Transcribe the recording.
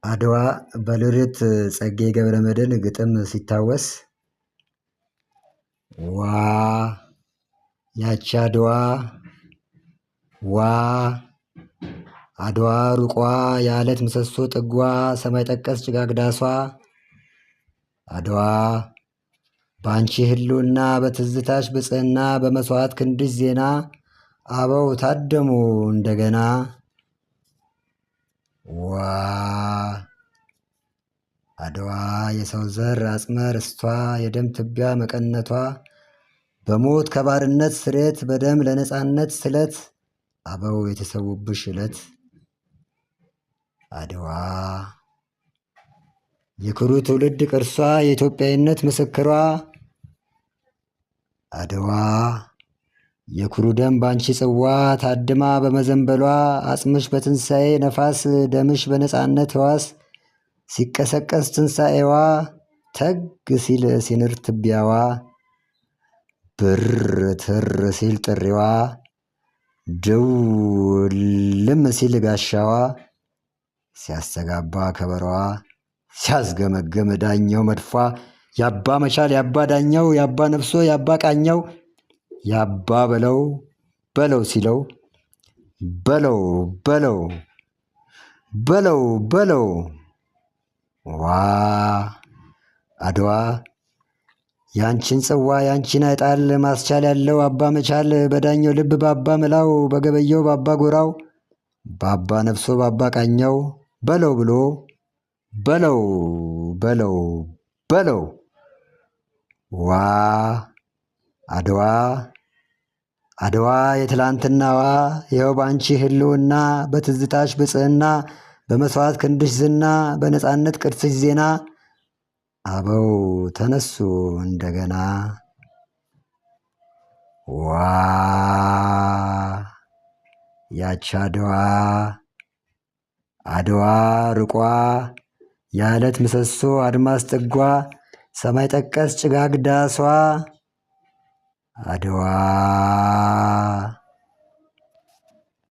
አድዋ በሎሬት ጸጋዬ ገብረመድኅን ግጥም ሲታወስ ዋ ያቺ አድዋ ዋ አድዋ ሩቋ የዓለት ምሰሶ ጥጓ ሰማይ ጠቀስ ጭጋግ ዳሷ አድዋ በአንቺ ህልውና በትዝታሽ ብፅዕና በመሥዋዕት ክንድሽ ዜና አበው ታደሙ እንደገና ዋ አድዋ የሰው ዘር አጽመ ርስቷ የደም ትቢያ መቀነቷ በሞት ከባርነት ስሬት በደም ለነፃነት ስለት አበው የተሰዉብሽ ዕለት አድዋ የኩሩ ትውልድ ቅርሷ የኢትዮጵያዊነት ምስክሯ አድዋ የኩሩ ደም ባንቺ ጽዋ ታድማ በመዘንበሏ አጽምሽ በትንሣኤ ነፋስ ደምሽ በነፃነት ሕዋስ ሲቀሰቀስ ትንሣኤዋ ተግ ሲል ሲንር ትቢያዋ ብር ትር ሲል ጥሪዋ ድውልም ሲል ጋሻዋ ሲያስተጋባ ከበሮዋ ሲያስገመግም ዳኘው መድፏ ያባ መቻል ያባ ዳኘው ያባ ነፍሶ ያባ ቃኘው ያባ በለው በለው ሲለው በለው በለው በለው በለው ዋ አድዋ ያንቺን ጽዋ ያንቺን አይጣል ማስቻል ያለው አባ መቻል በዳኘው ልብ ባባ መላው በገበየው ባባ ጎራው ባባ ነፍሶ ባባ ቃኘው በለው ብሎ በለው በለው በለው ዋ አድዋ አድዋ የትላንትናዋ ይኸው ባንቺ ህልውና በትዝታሽ ብፅዕና በመሥዋዕት ክንድሽ ዝና በነፃነት ቅርስሽ ዜና አበው ተነሱ እንደገና ዋ ያች አድዋ አድዋ ርቋ የዓለት ምሰሶ አድማስ ጥጓ ሰማይ ጠቀስ ጭጋግ ዳሷ አድዋ